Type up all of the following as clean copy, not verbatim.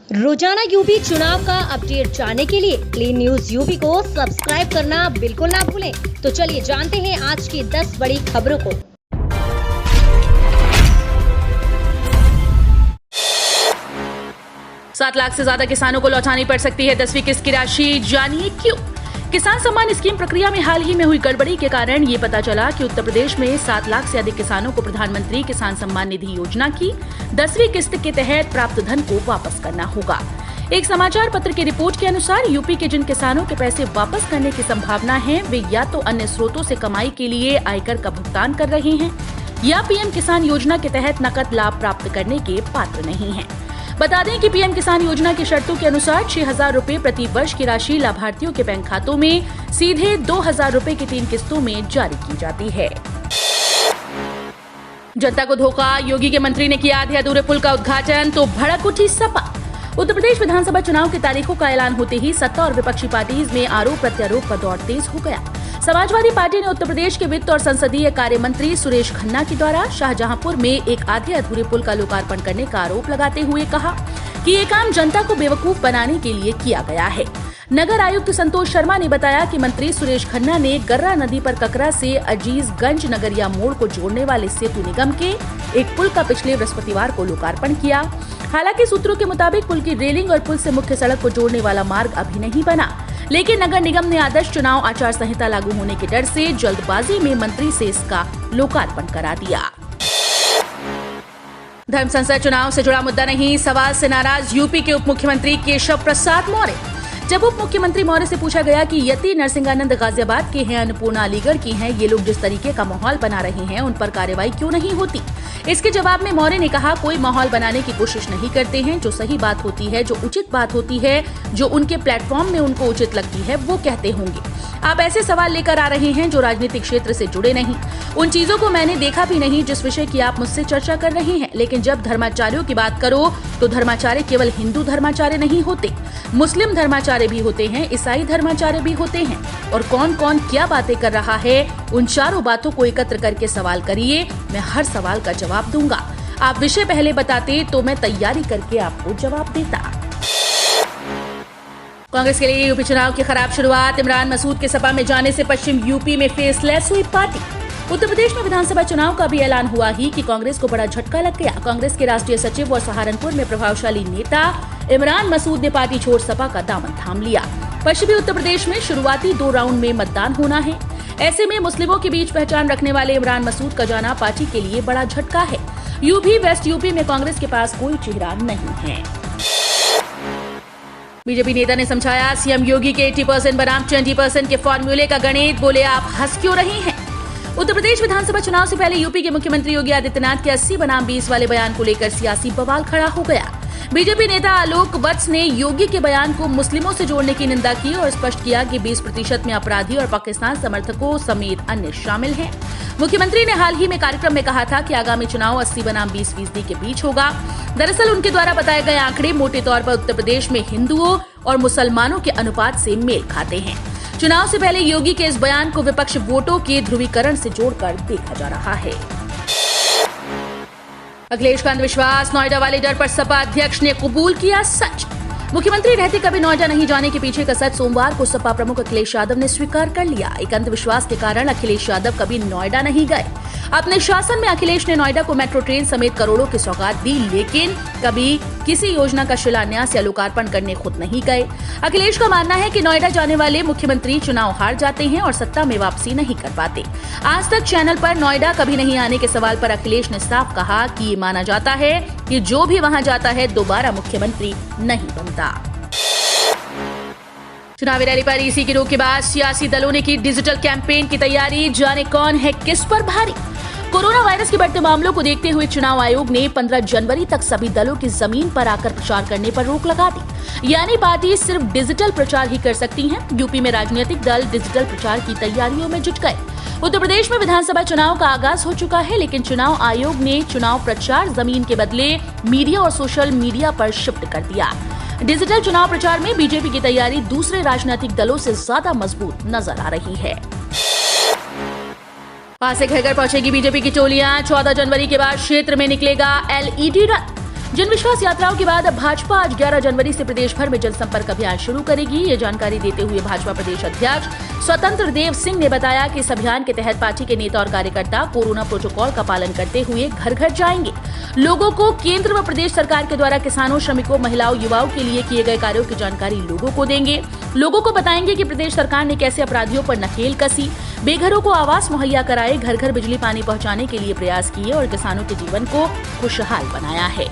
रोजाना यूपी चुनाव का अपडेट जानने के लिए क्लीन न्यूज यूपी को सब्सक्राइब करना बिल्कुल ना भूलें। तो चलिए जानते हैं आज की 10 बड़ी खबरों को। सात लाख से ज्यादा किसानों को लौटानी पड़ सकती है 10वीं किस्त की राशि, जानिए क्यों। किसान सम्मान स्कीम प्रक्रिया में हाल ही में हुई गड़बड़ी के कारण ये पता चला कि उत्तर प्रदेश में 7 लाख से अधिक किसानों को प्रधानमंत्री किसान सम्मान निधि योजना की 10वीं किस्त के तहत प्राप्त धन को वापस करना होगा। एक समाचार पत्र की रिपोर्ट के अनुसार यूपी के जिन किसानों के पैसे वापस करने की संभावना है, वे या तो अन्य स्रोतों से कमाई के लिए आयकर का भुगतान कर रहे हैं या पीएम किसान योजना के तहत नकद लाभ प्राप्त करने के पात्र नहीं हैं। बता दें कि पीएम किसान योजना की शर्तों के अनुसार 6,000 रूपए प्रति वर्ष की राशि लाभार्थियों के बैंक खातों में सीधे 2,000 रूपए की 3 किस्तों में जारी की जाती है। जनता को धोखा, योगी के मंत्री ने किया आधे अधूरे पुल का उद्घाटन तो भड़क उठी सपा। उत्तर प्रदेश विधानसभा चुनाव की तारीखों का ऐलान होते ही सत्ता और विपक्षी पार्टीज में आरोप प्रत्यारोप का दौर तेज हो गया। समाजवादी पार्टी ने उत्तर प्रदेश के वित्त और संसदीय कार्य मंत्री सुरेश खन्ना के द्वारा शाहजहांपुर में एक आधे अधूरे पुल का लोकार्पण करने का आरोप लगाते हुए कहा कि ये काम जनता को बेवकूफ बनाने के लिए किया गया है। नगर आयुक्त संतोष शर्मा ने बताया कि मंत्री सुरेश खन्ना ने गर्रा नदी पर ककरा से अजीजगंज नगरिया मोड़ को जोड़ने वाले सेतु निगम के एक पुल का पिछले बृहस्पतिवार को लोकार्पण किया। हालांकि सूत्रों के मुताबिक पुल की रेलिंग और पुल से मुख्य सड़क को जोड़ने वाला मार्ग अभी नहीं बना, लेकिन नगर निगम ने आदर्श चुनाव आचार संहिता लागू होने के डर से जल्दबाजी में मंत्री से इसका लोकार्पण करा दिया। धर्म संसद चुनाव से जुड़ा मुद्दा नहीं, सवाल से नाराज यूपी के उप मुख्यमंत्री केशव प्रसाद मौर्य। जब उप मुख्यमंत्री मौर्य से पूछा गया कि यति नरसिंहानंद गाजियाबाद के हैं, अन्नपूर्णा अलीगढ़ की हैं, ये लोग जिस तरीके का माहौल बना रहे हैं उन पर कार्रवाई क्यों नहीं होती, इसके जवाब में मौर्य ने कहा, कोई माहौल बनाने की कोशिश नहीं करते हैं। जो सही बात होती है, जो उचित बात होती है, जो उनके प्लेटफॉर्म में उनको उचित लगती है, वो कहते होंगे। आप ऐसे सवाल लेकर आ रहे हैं जो राजनीतिक क्षेत्र से जुड़े नहीं। उन चीजों को मैंने देखा भी नहीं जिस विषय की आप मुझसे चर्चा कर रहे हैं। लेकिन जब धर्माचार्यों की बात करो तो धर्माचार्य केवल हिंदू धर्माचार्य नहीं होते, मुस्लिम धर्माचार्य भी होते हैं, ईसाई धर्माचार्य भी होते हैं। और कौन कौन क्या बातें कर रहा है, उन चारों बातों को एकत्र करके सवाल करिए, मैं हर सवाल का जवाब दूंगा। आप विषय पहले बताते तो मैं तैयारी करके आपको जवाब देता। कांग्रेस के लिए यूपी चुनाव की खराब शुरुआत, इमरान मसूद के सपा में जाने से पश्चिम यूपी में फेसलेस हुई पार्टी। उत्तर प्रदेश में विधानसभा चुनाव का भी ऐलान हुआ ही कि कांग्रेस को बड़ा झटका लग गया। कांग्रेस के राष्ट्रीय सचिव और सहारनपुर में प्रभावशाली नेता इमरान मसूद ने पार्टी छोड़ सपा का दामन थाम लिया। पश्चिमी उत्तर प्रदेश में शुरुआती 2 राउंड में मतदान होना है। ऐसे में मुस्लिमों के बीच पहचान रखने वाले इमरान मसूद का जाना पार्टी के लिए बड़ा झटका है। यूपी वेस्ट यूपी में कांग्रेस के पास कोई चेहरा नहीं है। बीजेपी नेता ने समझाया, सीएम योगी के 80% बनाम 20% के फॉर्मूले का गणित, बोले आप हंस क्यों रहे हैं। उत्तर प्रदेश विधानसभा चुनाव से पहले यूपी के मुख्यमंत्री योगी आदित्यनाथ के 80 बनाम 20 वाले बयान को लेकर सियासी बवाल खड़ा हो गया। बीजेपी नेता आलोक वत्स ने योगी के बयान को मुस्लिमों से जोड़ने की निंदा की और स्पष्ट किया कि 20% में अपराधी और पाकिस्तान समर्थकों समेत अन्य शामिल हैं। मुख्यमंत्री ने हाल ही में कार्यक्रम में कहा था कि आगामी चुनाव 80 बनाम 20% के बीच होगा। दरअसल उनके द्वारा बताए गए आंकड़े मोटे तौर पर उत्तर प्रदेश में हिंदुओं और मुसलमानों के अनुपात से मेल खाते हैं। चुनाव से पहले योगी के इस बयान को विपक्ष वोटों के ध्रुवीकरण से जोड़कर देखा जा रहा है। अखिलेश का अंधविश्वास, नोएडा वाले डर पर सपा अध्यक्ष ने कबूल किया सच। मुख्यमंत्री रहते कभी नोएडा नहीं जाने के पीछे का सच सोमवार को सपा प्रमुख अखिलेश यादव ने स्वीकार कर लिया। एक अंधविश्वास के कारण अखिलेश यादव कभी नोएडा नहीं गए। अपने शासन में अखिलेश ने नोएडा को मेट्रो ट्रेन समेत करोड़ों की सौगात दी, लेकिन कभी किसी योजना का शिलान्यास या लोकार्पण करने खुद नहीं गए। अखिलेश का मानना है कि नोएडा जाने वाले मुख्यमंत्री चुनाव हार जाते हैं और सत्ता में वापसी नहीं कर पाते। आज तक चैनल पर नोएडा कभी नहीं आने के सवाल पर अखिलेश ने साफ कहा कि ये माना जाता है कि जो भी वहां जाता है दोबारा मुख्यमंत्री नहीं बनता। चुनावी रैली पर ईसी की रोक के बाद सियासी दलों ने की डिजिटल कैंपेन की तैयारी, जाने कौन है किस पर भारी। कोरोना वायरस के बढ़ते मामलों को देखते हुए चुनाव आयोग ने 15 जनवरी तक सभी दलों की जमीन पर आकर प्रचार करने पर रोक लगा दी, यानी पार्टी सिर्फ डिजिटल प्रचार ही कर सकती हैं। यूपी में राजनीतिक दल डिजिटल प्रचार की तैयारियों में जुट गए। उत्तर प्रदेश में विधानसभा चुनाव का आगाज हो चुका है, लेकिन चुनाव आयोग ने चुनाव प्रचार जमीन के बदले मीडिया और सोशल मीडिया पर शिफ्ट कर दिया। डिजिटल चुनाव प्रचार में बीजेपी की तैयारी दूसरे राजनीतिक दलों से ज्यादा मजबूत नजर आ रही है। वहां से घर घर पहुंचेगी बीजेपी की टोलियां। 14 जनवरी के बाद क्षेत्र में निकलेगा एलईडी रथ। जन विश्वास यात्राओं के बाद भाजपा आज 11 जनवरी से प्रदेश भर में जनसंपर्क अभियान शुरू करेगी। ये जानकारी देते हुए भाजपा प्रदेश अध्यक्ष स्वतंत्र देव सिंह ने बताया कि इस अभियान के तहत पार्टी के नेता और कार्यकर्ता कोरोना प्रोटोकॉल का पालन करते हुए घर घर जाएंगे। लोगों को केंद्र व प्रदेश सरकार के द्वारा किसानों, श्रमिकों, महिलाओं, युवाओं के लिए किए गए कार्यों की जानकारी लोगों को देंगे। लोगों को बताएंगे कि प्रदेश सरकार ने कैसे अपराधियों पर नकेल कसी, बेघरों को आवास मुहैया कराए, घर घर बिजली पानी पहुंचाने के लिए प्रयास किए और किसानों के जीवन को खुशहाल बनाया है।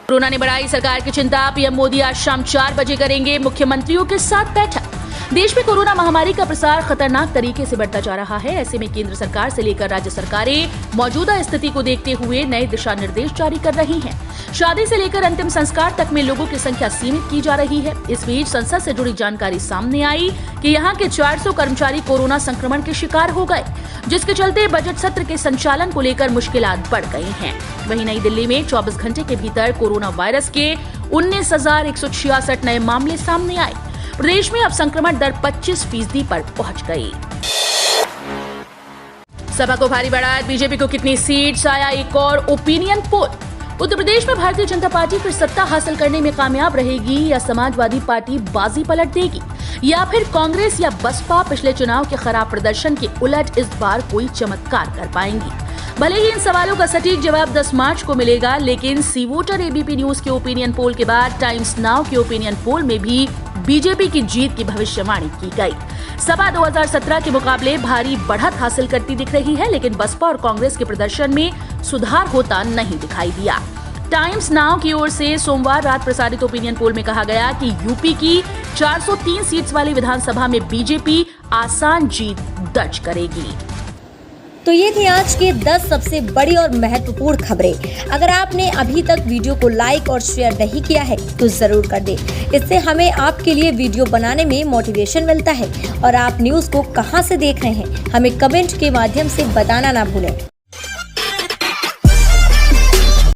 कोरोना ने बढ़ाई सरकार की चिंता। पीएम मोदी आज शाम 4 बजे करेंगे मुख्यमंत्रियों के साथ बैठक। देश में कोरोना महामारी का प्रसार खतरनाक तरीके से बढ़ता जा रहा है। ऐसे में केंद्र सरकार से लेकर राज्य सरकारें मौजूदा स्थिति को देखते हुए नए दिशा निर्देश जारी कर रही हैं। शादी से लेकर अंतिम संस्कार तक में लोगों की संख्या सीमित की जा रही है। इस बीच संसद से जुड़ी जानकारी सामने आई कि यहाँ के 400 कर्मचारी कोरोना संक्रमण के शिकार हो गए, जिसके चलते बजट सत्र के संचालन को लेकर मुश्किलात बढ़ गई हैं। वहीं नई दिल्ली में 24 घंटे के भीतर कोरोना वायरस के 19,166 नए मामले सामने आए। प्रदेश में अब संक्रमण दर 25% पर पहुंच गई। सभा को भारी बढ़ाया, बीजेपी को कितनी सीट्स, आया एक और ओपिनियन पोल। उत्तर प्रदेश में भारतीय जनता पार्टी फिर सत्ता हासिल करने में कामयाब रहेगी या समाजवादी पार्टी बाजी पलट देगी, या फिर कांग्रेस या बसपा पिछले चुनाव के खराब प्रदर्शन के उलट इस बार कोई चमत्कार कर पाएंगी। भले ही इन सवालों का सटीक जवाब 10 मार्च को मिलेगा, लेकिन सी वोटर एबीपी न्यूज के ओपिनियन पोल के बाद टाइम्स नाउ के ओपिनियन पोल में भी बीजेपी की जीत की भविष्यवाणी की गई। सपा 2017 के मुकाबले भारी बढ़त हासिल करती दिख रही है, लेकिन बसपा और कांग्रेस के प्रदर्शन में सुधार होता नहीं दिखाई दिया। टाइम्स नाउ की ओर से सोमवार रात प्रसारित ओपिनियन पोल में कहा गया कि यूपी की 403 सीट्स वाली विधानसभा में बीजेपी आसान जीत दर्ज करेगी। तो ये थी आज के 10 सबसे बड़ी और महत्वपूर्ण खबरें। अगर आपने अभी तक वीडियो को लाइक और शेयर नहीं किया है तो जरूर कर दें। इससे हमें आपके लिए वीडियो बनाने में मोटिवेशन मिलता है। और आप न्यूज़ को कहां से देख रहे हैं हमें कमेंट के माध्यम से बताना ना भूलें।